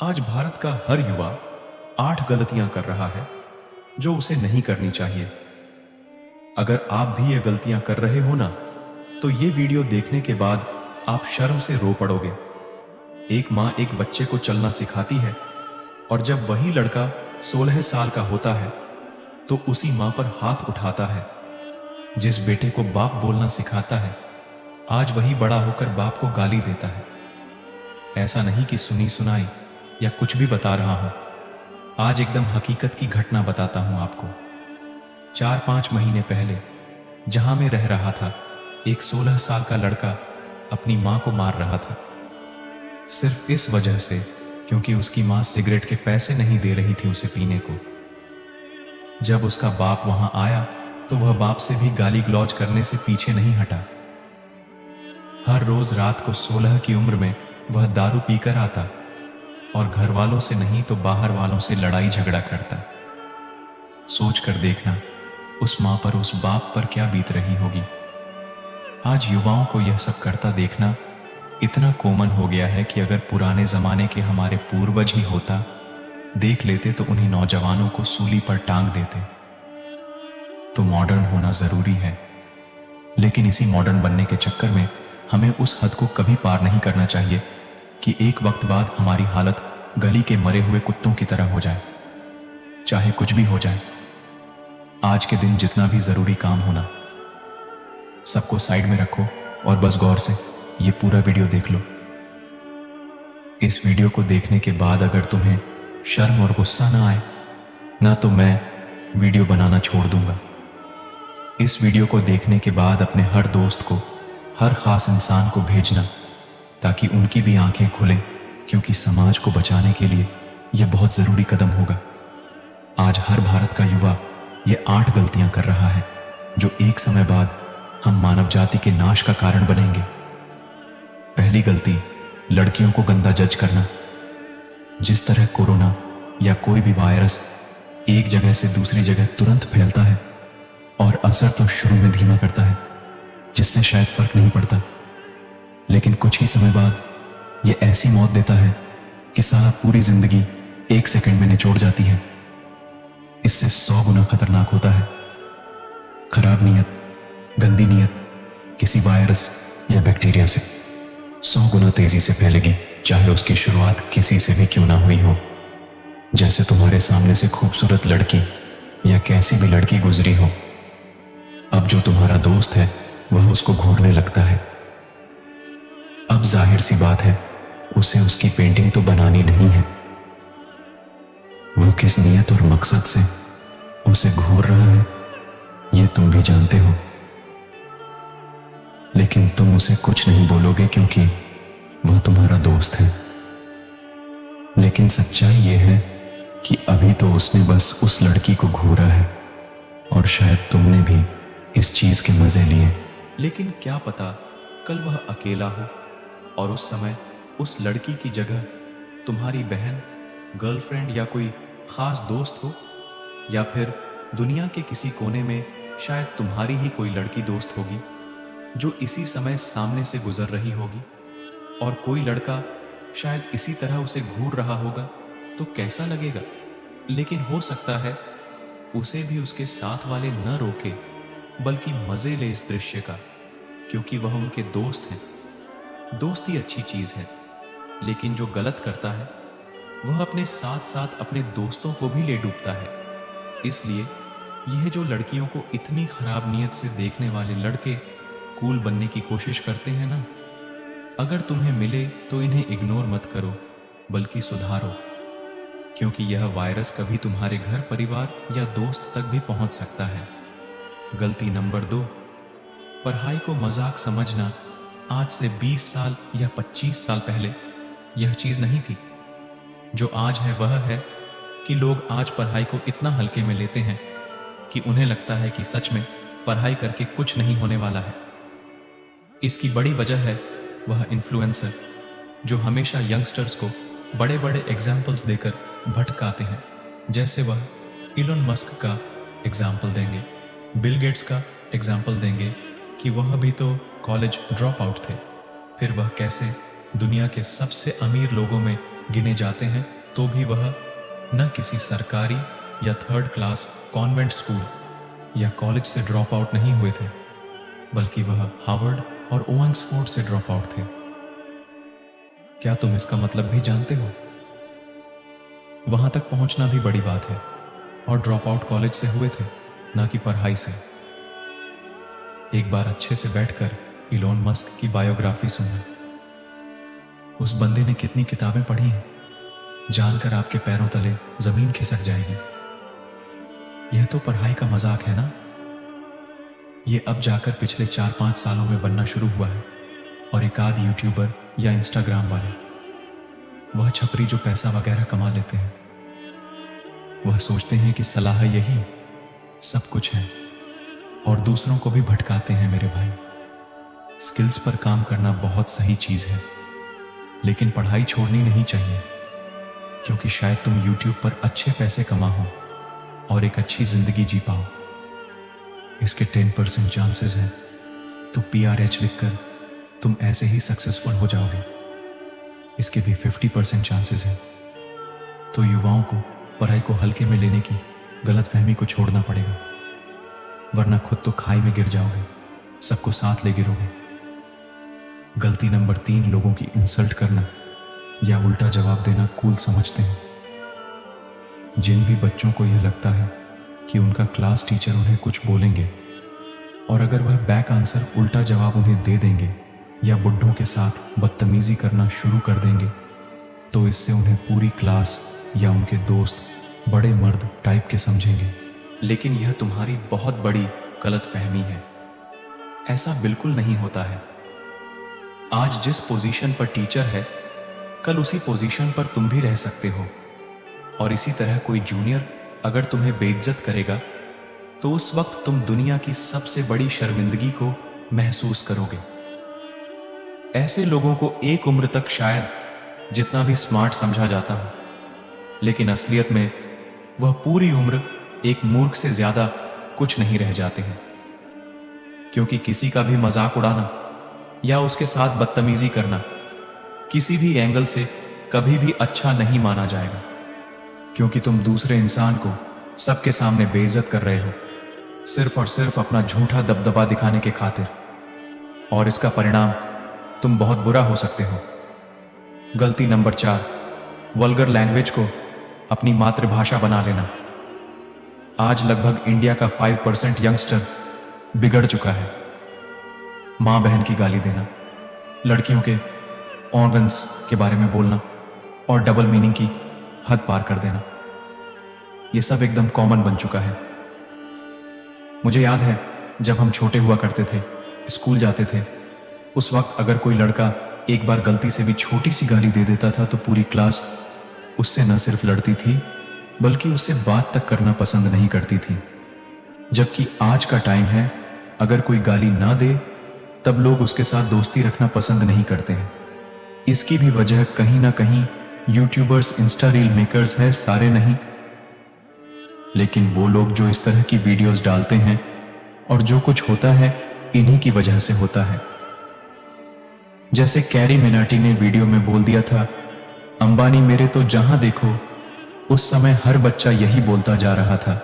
आज भारत का हर युवा 8 गलतियां कर रहा है जो उसे नहीं करनी चाहिए। अगर आप भी ये गलतियां कर रहे हो ना, तो ये वीडियो देखने के बाद आप शर्म से रो पड़ोगे। एक माँ एक बच्चे को चलना सिखाती है और जब वही लड़का 16 साल का होता है तो उसी माँ पर हाथ उठाता है। जिस बेटे को बाप बोलना सिखाता है, आज वही बड़ा होकर बाप को गाली देता है। ऐसा नहीं कि सुनी सुनाई या कुछ भी बता रहा हूं, आज एकदम हकीकत की घटना बताता हूं आपको। 4-5 महीने पहले जहां मैं रह रहा था, एक 16 साल का लड़का अपनी मां को मार रहा था, सिर्फ इस वजह से क्योंकि उसकी मां सिगरेट के पैसे नहीं दे रही थी उसे पीने को। जब उसका बाप वहां आया तो वह बाप से भी गाली गलौज करने से पीछे नहीं हटा। हर रोज रात को 16 की उम्र में वह दारू पीकर आता और घर वालों से नहीं तो बाहर वालों से लड़ाई झगड़ा करता। सोच कर देखना उस मां पर, उस बाप पर क्या बीत रही होगी। आज युवाओं को यह सब करता देखना इतना कॉमन हो गया है कि अगर पुराने जमाने के हमारे पूर्वज ही होता, देख लेते तो उन्हीं नौजवानों को सूली पर टांग देते। तो मॉडर्न होना जरूरी है, लेकिन इसी मॉडर्न बनने के चक्कर में हमें उस हद को कभी पार नहीं करना चाहिए कि एक वक्त बाद हमारी हालत गली के मरे हुए कुत्तों की तरह हो जाए। चाहे कुछ भी हो जाए, आज के दिन जितना भी जरूरी काम होना, सबको साइड में रखो और बस गौर से ये पूरा वीडियो देख लो। इस वीडियो को देखने के बाद अगर तुम्हें शर्म और गुस्सा ना आए ना, तो मैं वीडियो बनाना छोड़ दूंगा। इस वीडियो को देखने के बाद अपने हर दोस्त को, हर खास इंसान को भेजना, ताकि उनकी भी आंखें खुलें, क्योंकि समाज को बचाने के लिए यह बहुत जरूरी कदम होगा। आज हर भारत का युवा ये 8 गलतियां कर रहा है जो एक समय बाद हम मानव जाति के नाश का कारण बनेंगे। पहली गलती, लड़कियों को गंदा जज करना। जिस तरह कोरोना या कोई भी वायरस एक जगह से दूसरी जगह तुरंत फैलता है और असर तो शुरू में धीमा करता है, जिससे शायद फर्क नहीं पड़ता, लेकिन कुछ ही समय बाद यह ऐसी मौत देता है कि साला पूरी जिंदगी 1 सेकंड में निचोड़ जाती है। इससे 100 गुना खतरनाक होता है। खराब नीयत, गंदी नीयत किसी वायरस या बैक्टीरिया से 100 गुना तेजी से फैलेगी, चाहे उसकी शुरुआत किसी से भी क्यों ना हुई हो। जैसे तुम्हारे सामने से खूबसूरत लड़की या कैसी भी लड़की गुजरी हो, अब जो तुम्हारा दोस्त है वह उसको घूरने लगता है। अब जाहिर सी बात है, उसे उसकी पेंटिंग तो बनानी नहीं है। वो किस नियत और मकसद से उसे घूर रहा है ये तुम भी जानते हो, लेकिन तुम उसे कुछ नहीं बोलोगे क्योंकि वह तुम्हारा दोस्त है। लेकिन सच्चाई ये है कि अभी तो उसने बस उस लड़की को घूरा है और शायद तुमने भी इस चीज के मजे लिए। लेकिन क्या पता कल वह अकेला हो और उस समय उस लड़की की जगह तुम्हारी बहन, गर्लफ्रेंड या कोई खास दोस्त हो, या फिर दुनिया के किसी कोने में शायद तुम्हारी ही कोई लड़की दोस्त होगी जो इसी समय सामने से गुजर रही होगी, और कोई लड़का शायद इसी तरह उसे घूर रहा होगा। तो कैसा लगेगा? लेकिन हो सकता है उसे भी उसके साथ वाले न रोके, बल्कि मजे ले इस दृश्य का, क्योंकि वह उनके दोस्त हैं। दोस्ती अच्छी चीज है, लेकिन जो गलत करता है वह अपने साथ साथ अपने दोस्तों को भी ले डूबता है। इसलिए यह जो लड़कियों को इतनी खराब नीयत से देखने वाले लड़के कूल बनने की कोशिश करते हैं ना, अगर तुम्हें मिले तो इन्हें इग्नोर मत करो, बल्कि सुधारो, क्योंकि यह वायरस कभी तुम्हारे घर परिवार या दोस्त तक भी पहुंच सकता है। गलती नंबर 2, पढ़ाई को मजाक समझना। आज से 20 साल या 25 साल पहले यह चीज नहीं थी। जो आज है वह है कि लोग आज पढ़ाई को इतना हल्के में लेते हैं कि उन्हें लगता है कि सच में पढ़ाई करके कुछ नहीं होने वाला है। इसकी बड़ी वजह है वह इन्फ्लुएंसर जो हमेशा यंगस्टर्स को बड़े बड़े एग्जाम्पल्स देकर भटकाते हैं। जैसे वह इलोन मस्क का एग्जाम्पल देंगे, बिल गेट्स का एग्जाम्पल देंगे कि वह भी तो कॉलेज ड्रॉप आउट थे, फिर वह कैसे दुनिया के सबसे अमीर लोगों में गिने जाते हैं तो भी वह न किसी सरकारी या थर्ड क्लास कॉन्वेंट स्कूल या कॉलेज से ड्रॉप आउट नहीं हुए थे, बल्कि वह हार्वर्ड और ऑक्सफोर्ड से ड्रॉप आउट थे। क्या तुम इसका मतलब भी जानते हो? वहां तक पहुंचना भी बड़ी बात है, और ड्रॉप आउट कॉलेज से हुए थे, ना कि पढ़ाई से। एक बार अच्छे से बैठकर इलॉन मस्क की बायोग्राफी सुनना। उस बंदे ने कितनी किताबें पढ़ी हैं, जानकर आपके पैरों तले जमीन खिसक जाएगी। यह तो पढ़ाई का मजाक है ना। यह अब जाकर पिछले 4-5 सालों में बनना शुरू हुआ है, और एक आध यूट्यूबर या इंस्टाग्राम वाले, वह छपरी जो पैसा वगैरह कमा लेते हैं, वह सोचते हैं कि सलाह यही सब कुछ है, और दूसरों को भी भटकाते हैं। मेरे भाई, स्किल्स पर काम करना बहुत सही चीज है, लेकिन पढ़ाई छोड़नी नहीं चाहिए, क्योंकि शायद तुम YouTube पर अच्छे पैसे कमाओ और एक अच्छी जिंदगी जी पाओ। इसके 10% चांसेस हैं, तो PRH लिखकर तुम ऐसे ही सक्सेसफुल हो जाओगे। इसके भी 50% चांसेस हैं, तो युवाओं को पढ़ाई को हल्के में लेने की गलतफहमी को छोड़ना पड़ेगा, वरना खुद तो खाई में गिर जाओगे, सबको साथ ले गिरोगे। गलती नंबर 3, लोगों की इंसल्ट करना या उल्टा जवाब देना कूल समझते हैं। जिन भी बच्चों को यह लगता है कि उनका क्लास टीचर उन्हें कुछ बोलेंगे, और अगर वह बैक आंसर उल्टा जवाब उन्हें दे देंगे या बुड्ढों के साथ बदतमीजी करना शुरू कर देंगे, तो इससे उन्हें पूरी क्लास या उनके दोस्त बड़े मर्द टाइप के समझेंगे। लेकिन यह तुम्हारी बहुत बड़ी गलतफहमी है। ऐसा बिल्कुल नहीं होता है। आज जिस पोजीशन पर टीचर है, कल उसी पोजीशन पर तुम भी रह सकते हो, और इसी तरह कोई जूनियर अगर तुम्हें बेइज्जत करेगा, तो उस वक्त तुम दुनिया की सबसे बड़ी शर्मिंदगी को महसूस करोगे। ऐसे लोगों को एक उम्र तक शायद जितना भी स्मार्ट समझा जाता हो, लेकिन असलियत में वह पूरी उम्र एक मूर्ख से ज्यादा कुछ नहीं रह जाते हैं, क्योंकि किसी का भी मजाक उड़ाना या उसके साथ बदतमीजी करना किसी भी एंगल से कभी भी अच्छा नहीं माना जाएगा, क्योंकि तुम दूसरे इंसान को सबके सामने बेइज्जत कर रहे हो, सिर्फ और सिर्फ अपना झूठा दबदबा दिखाने के खातिर, और इसका परिणाम तुम बहुत बुरा हो सकते हो। गलती नंबर 4, वल्गर लैंग्वेज को अपनी मातृभाषा बना लेना। आज लगभग इंडिया का 5% यंगस्टर बिगड़ चुका है। मां बहन की गाली देना, लड़कियों के ऑर्गन्स के बारे में बोलना, और डबल मीनिंग की हद पार कर देना, यह सब एकदम कॉमन बन चुका है। मुझे याद है जब हम छोटे हुआ करते थे, स्कूल जाते थे, उस वक्त अगर कोई लड़का एक बार गलती से भी छोटी सी गाली दे देता था, तो पूरी क्लास उससे न सिर्फ लड़ती थी, बल्कि उससे बात तक करना पसंद नहीं करती थी। जबकि आज का टाइम है, अगर कोई गाली ना दे तब लोग उसके साथ दोस्ती रखना पसंद नहीं करते हैं। इसकी भी वजह कहीं ना कहीं यूट्यूबर्स, इंस्टा रील मेकर्स है, सारे नहीं, लेकिन वो लोग जो इस तरह की वीडियोस डालते हैं, और जो कुछ होता है इन्हीं की वजह से होता है। जैसे कैरी मिनाटी ने वीडियो में बोल दिया था, अंबानी मेरे तो जहां देखो उस समय हर बच्चा यही बोलता जा रहा था।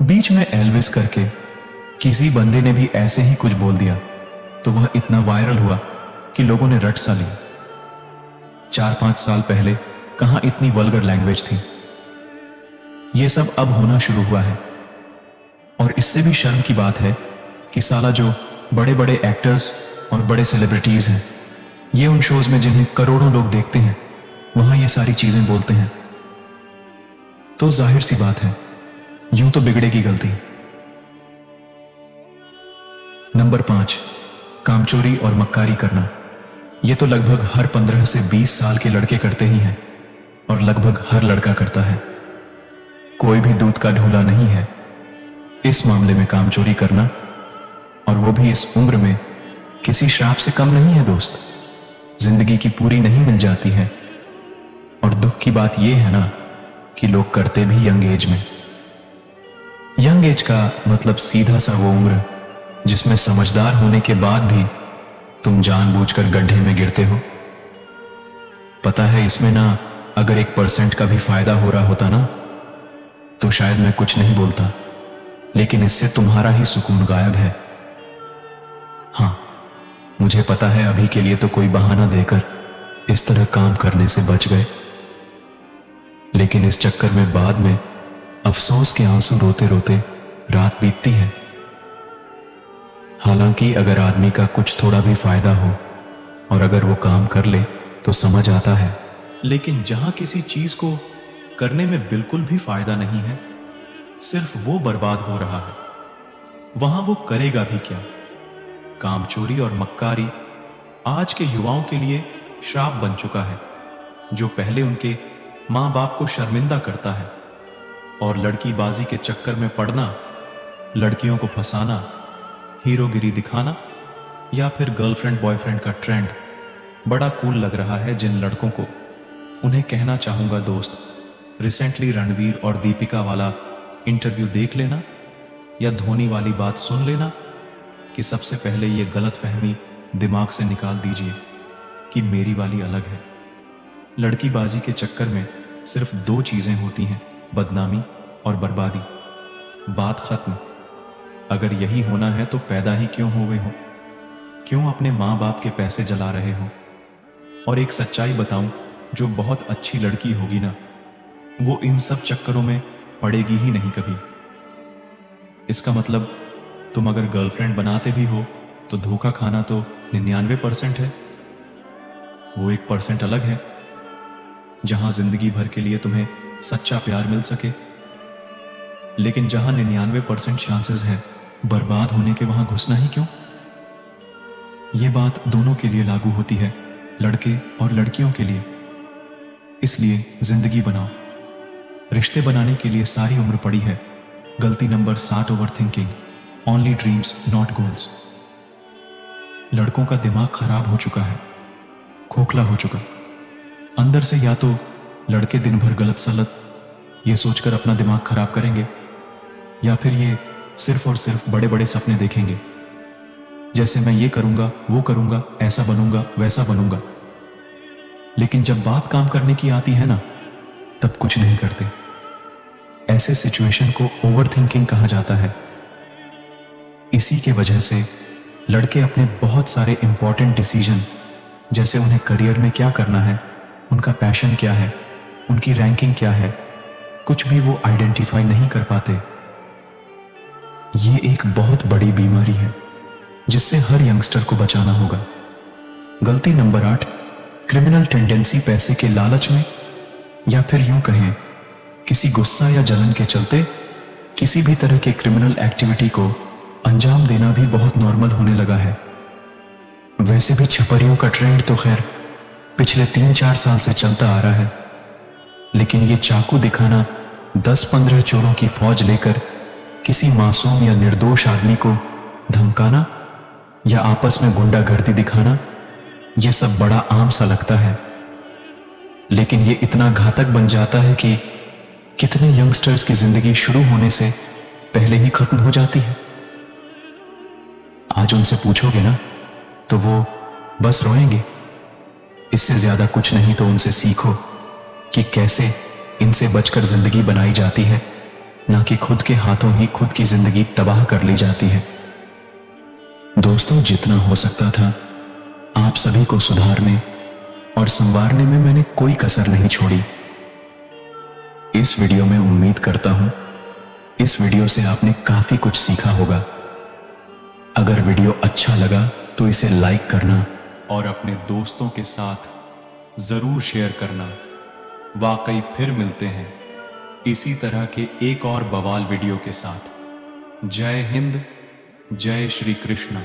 बीच में एल्विस करके किसी बंदे ने भी ऐसे ही कुछ बोल दिया, तो वह इतना वायरल हुआ कि लोगों ने रट सा ली। 4-5 साल पहले कहां इतनी वल्गर लैंग्वेज थी। यह सब अब होना शुरू हुआ है, और इससे भी शर्म की बात है कि साला जो बड़े बड़े एक्टर्स और बड़े सेलिब्रिटीज हैं, ये उन शोज में जिन्हें करोड़ों लोग देखते हैं, वहां ये सारी चीजें बोलते हैं। तो जाहिर सी बात है, यूं तो बिगड़ेगी गलती। नंबर 5, कामचोरी और मक्कारी करना। यह तो लगभग हर 15 से 20 साल के लड़के करते ही हैं, और लगभग हर लड़का करता है। कोई भी दूध का ढोला नहीं है इस मामले में कामचोरी करना, और वो भी इस उम्र में किसी श्राप से कम नहीं है दोस्त। जिंदगी की पूरी नहीं मिल जाती है, और दुख की बात यह है ना कि लोग करते भी यंग एज में। यंग एज का मतलब सीधा सा वो उम्र जिसमें समझदार होने के बाद भी तुम जानबूझकर गड्ढे में गिरते हो। पता है इसमें ना अगर 1% का भी फायदा हो रहा होता ना तो शायद मैं कुछ नहीं बोलता, लेकिन इससे तुम्हारा ही सुकून गायब है। हाँ, मुझे पता है अभी के लिए तो कोई बहाना देकर इस तरह काम करने से बच गए, लेकिन इस चक्कर में बाद में अफसोस के आंसू रोते रोते रात बीतती है। हालांकि अगर आदमी का कुछ थोड़ा भी फायदा हो और अगर वो काम कर ले तो समझ आता है, लेकिन जहां किसी चीज को करने में बिल्कुल भी फायदा नहीं है, सिर्फ वो बर्बाद हो रहा है, वहां वो करेगा भी क्या। कामचोरी और मक्कारी आज के युवाओं के लिए श्राप बन चुका है, जो पहले उनके मां बाप को शर्मिंदा करता है। और लड़कीबाजी के चक्कर में पड़ना, लड़कियों को फंसाना, हीरोगिरी दिखाना या फिर गर्लफ्रेंड बॉयफ्रेंड का ट्रेंड बड़ा कूल लग रहा है जिन लड़कों को। उन्हें कहना चाहूंगा दोस्त, रिसेंटली रणवीर और दीपिका वाला इंटरव्यू देख लेना या धोनी वाली बात सुन लेना कि सबसे पहले ये गलत फहमी दिमाग से निकाल दीजिए कि मेरी वाली अलग है। लड़कीबाजी के चक्कर में सिर्फ 2 चीजें होती हैं, बदनामी और बर्बादी। बात खत्म। अगर यही होना है तो पैदा ही क्यों हुए हो? क्यों अपने माँ बाप के पैसे जला रहे हो? और एक सच्चाई बताऊं, जो बहुत अच्छी लड़की होगी ना, वो इन सब चक्करों में पड़ेगी ही नहीं कभी। इसका मतलब तुम अगर गर्लफ्रेंड बनाते भी हो तो धोखा खाना तो 99% है। वो 1% अलग है जहां जिंदगी भर के लिए तुम्हें सच्चा प्यार मिल सके। लेकिन जहां 99% चांसेस है बर्बाद होने के, वहां घुसना ही क्यों? यह बात दोनों के लिए लागू होती है, लड़के और लड़कियों के लिए। इसलिए जिंदगी बनाओ। रिश्ते बनाने के लिए सारी उम्र पड़ी है। गलती number 7, over thinking. Only dreams not goals. लड़कों का दिमाग खराब हो चुका है, खोखला हो चुका। अंदर से या तो लड़के दिन भर गलत सलत ये सोचकर अपना दिमाग खराब करेंगे, या फिर ये सिर्फ और सिर्फ बड़े बड़े सपने देखेंगे, जैसे मैं ये करूंगा, वो करूंगा, ऐसा बनूंगा, वैसा बनूंगा। लेकिन जब बात काम करने की आती है ना, तब कुछ नहीं करते। ऐसे सिचुएशन को ओवर थिंकिंग कहा जाता है। इसी के वजह से लड़के अपने बहुत सारे इंपॉर्टेंट डिसीजन, जैसे उन्हें करियर में क्या करना है, उनका पैशन क्या है, उनकी रैंकिंग क्या है, कुछ भी वो आइडेंटिफाई नहीं कर पाते। ये एक बहुत बड़ी बीमारी है जिससे हर यंगस्टर को बचाना होगा। गलती नंबर 8, क्रिमिनल टेंडेंसी। पैसे के लालच में, या फिर यूं कहें किसी गुस्सा या जलन के चलते किसी भी तरह के क्रिमिनल एक्टिविटी को अंजाम देना भी बहुत नॉर्मल होने लगा है। वैसे भी छपरियों का ट्रेंड तो खैर पिछले 3-4 साल से चलता आ रहा है, लेकिन ये चाकू दिखाना, 10-15 चोरों की फौज लेकर किसी मासूम या निर्दोष आदमी को धमकाना या आपस में गुंडागर्दी दिखाना, यह सब बड़ा आम सा लगता है। लेकिन यह इतना घातक बन जाता है कि कितने यंगस्टर्स की जिंदगी शुरू होने से पहले ही खत्म हो जाती है। आज उनसे पूछोगे ना तो वो बस रोएंगे। इससे ज्यादा कुछ नहीं तो उनसे सीखो कि कैसे इनसे बचकर जिंदगी बनाई जाती है, ना कि खुद के हाथों ही खुद की जिंदगी तबाह कर ली जाती है। दोस्तों, जितना हो सकता था आप सभी को सुधारने और संवारने में मैंने कोई कसर नहीं छोड़ी। इस वीडियो में उम्मीद करता हूं इस वीडियो से आपने काफी कुछ सीखा होगा। अगर वीडियो अच्छा लगा तो इसे लाइक करना और अपने दोस्तों के साथ जरूर शेयर करना। वाकई फिर मिलते हैं इसी तरह के एक और बवाल वीडियो के साथ। जय हिंद, जय श्री कृष्ण।